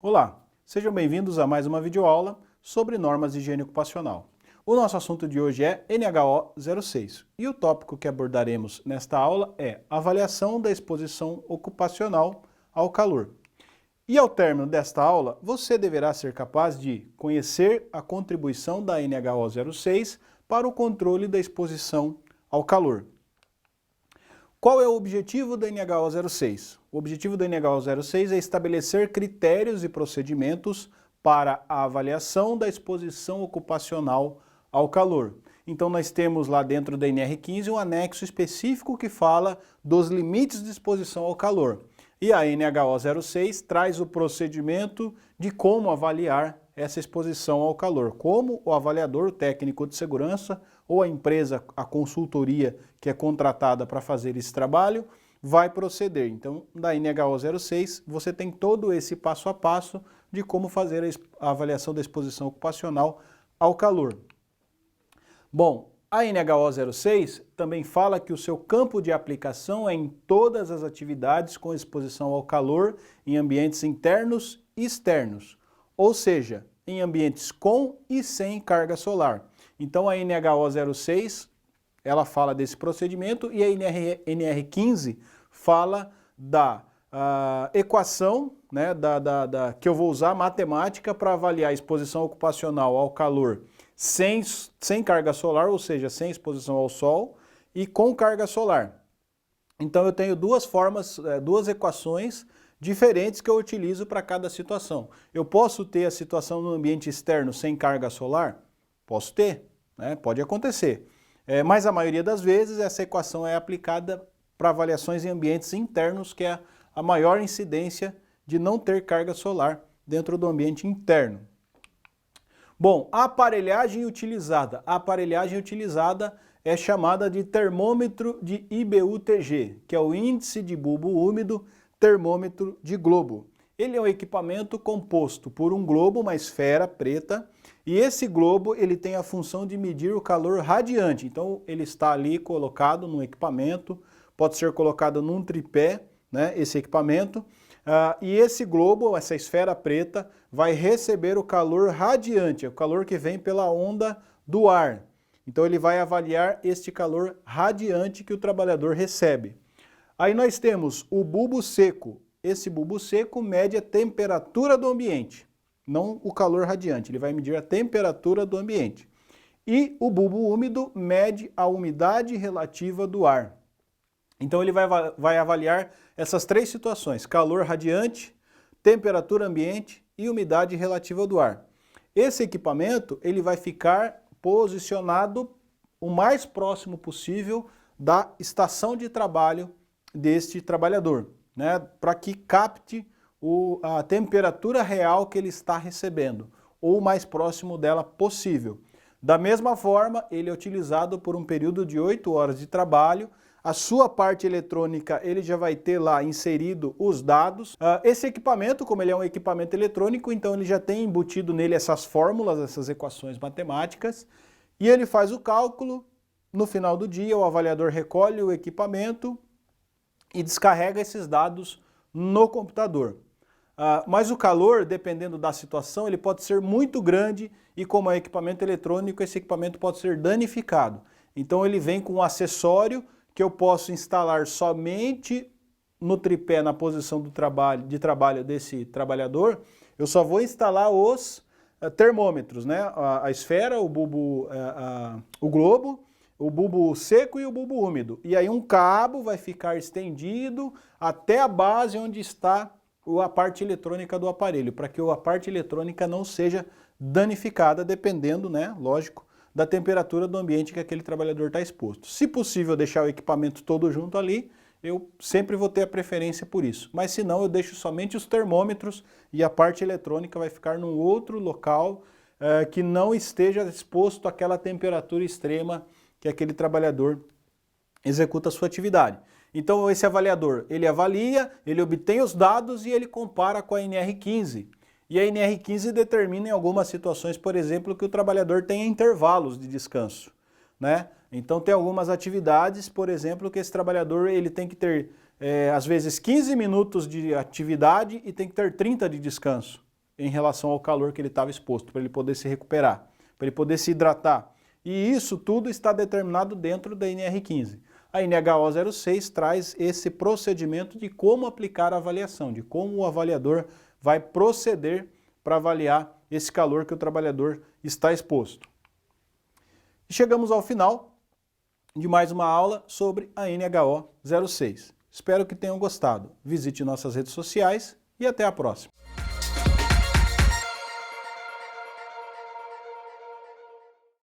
Olá, sejam bem-vindos a mais uma videoaula sobre normas de higiene ocupacional. O nosso assunto de hoje é NHO 06 e o tópico que abordaremos nesta aula é avaliação da exposição ocupacional ao calor. E ao término desta aula, você deverá ser capaz de conhecer a contribuição da NHO 06 para o controle da exposição ao calor. Qual é o objetivo da NHO 06? O objetivo da NHO 06 é estabelecer critérios e procedimentos para a avaliação da exposição ocupacional ao calor. Então nós temos lá dentro da NR15 um anexo específico que fala dos limites de exposição ao calor. E a NHO 06 traz o procedimento de como avaliar essa exposição ao calor, como o avaliador técnico de segurança ou a empresa, a consultoria que é contratada para fazer esse trabalho, vai proceder. Então, da NHO 06, você tem todo esse passo a passo de como fazer a avaliação da exposição ocupacional ao calor. Bom, a NHO 06 também fala que o seu campo de aplicação é em todas as atividades com exposição ao calor em ambientes internos e externos, ou seja, em ambientes com e sem carga solar. Então a NHO 06, ela fala desse procedimento e a NR15 fala da equação, né, que eu vou usar, matemática, para avaliar a exposição ocupacional ao calor sem carga solar, ou seja, sem exposição ao sol, e com carga solar. Então eu tenho duas formas, duas equações diferentes que eu utilizo para cada situação. Eu posso ter a situação no ambiente externo sem carga solar? Posso ter, né? Pode acontecer. Mas a maioria das vezes essa equação é aplicada para avaliações em ambientes internos, que é a maior incidência de não ter carga solar dentro do ambiente interno. Bom, a aparelhagem utilizada. A aparelhagem utilizada é chamada de termômetro de IBU-TG, que é o índice de bulbo úmido termômetro de globo. Ele é um equipamento composto por um globo, uma esfera preta, e esse globo ele tem a função de medir o calor radiante. Então ele está ali colocado no equipamento, pode ser colocado num tripé, né, esse equipamento, e esse globo, essa esfera preta, vai receber o calor radiante, o calor que vem pela onda do ar. Então ele vai avaliar este calor radiante que o trabalhador recebe. Aí nós temos o bulbo seco. Esse bulbo seco mede a temperatura do ambiente, não o calor radiante, ele vai medir a temperatura do ambiente. E o bulbo úmido mede a umidade relativa do ar. Então ele vai avaliar essas três situações: calor radiante, temperatura ambiente e umidade relativa do ar. Esse equipamento ele vai ficar posicionado o mais próximo possível da estação de trabalho deste trabalhador, né, para que capte a temperatura real que ele está recebendo, ou o mais próximo dela possível. Da mesma forma, ele é utilizado por um período de 8 horas de trabalho. A sua parte eletrônica, ele já vai ter lá inserido os dados. Esse equipamento, como ele é um equipamento eletrônico, então ele já tem embutido nele essas fórmulas, essas equações matemáticas, e ele faz o cálculo. No final do dia, o avaliador recolhe o equipamento e descarrega esses dados no computador. Mas o calor, dependendo da situação, ele pode ser muito grande e como é equipamento eletrônico, esse equipamento pode ser danificado. Então ele vem com um acessório que eu posso instalar somente no tripé, na posição de trabalho desse trabalhador. Eu só vou instalar os termômetros, né? A esfera, o bulbo, o globo, o bulbo seco e o bulbo úmido. E aí um cabo vai ficar estendido até a base onde está a parte eletrônica do aparelho, para que a parte eletrônica não seja danificada, dependendo, né, lógico, da temperatura do ambiente que aquele trabalhador está exposto. Se possível deixar o equipamento todo junto ali, eu sempre vou ter a preferência por isso. Mas se não, eu deixo somente os termômetros e a parte eletrônica vai ficar num outro local que não esteja exposto àquela temperatura extrema que aquele trabalhador executa a sua atividade. Então esse avaliador, ele avalia, ele obtém os dados e ele compara com a NR15. E a NR15 determina em algumas situações, por exemplo, que o trabalhador tenha intervalos de descanso, né? Então tem algumas atividades, por exemplo, que esse trabalhador ele tem que ter, às vezes, 15 minutos de atividade e tem que ter 30 de descanso. em relação ao calor que ele estava exposto, para ele poder se recuperar, para ele poder se hidratar. E isso tudo está determinado dentro da NR15. A NHO 06 traz esse procedimento de como aplicar a avaliação, de como o avaliador vai proceder para avaliar esse calor que o trabalhador está exposto. E chegamos ao final de mais uma aula sobre a NHO 06. Espero que tenham gostado. Visite nossas redes sociais e até a próxima.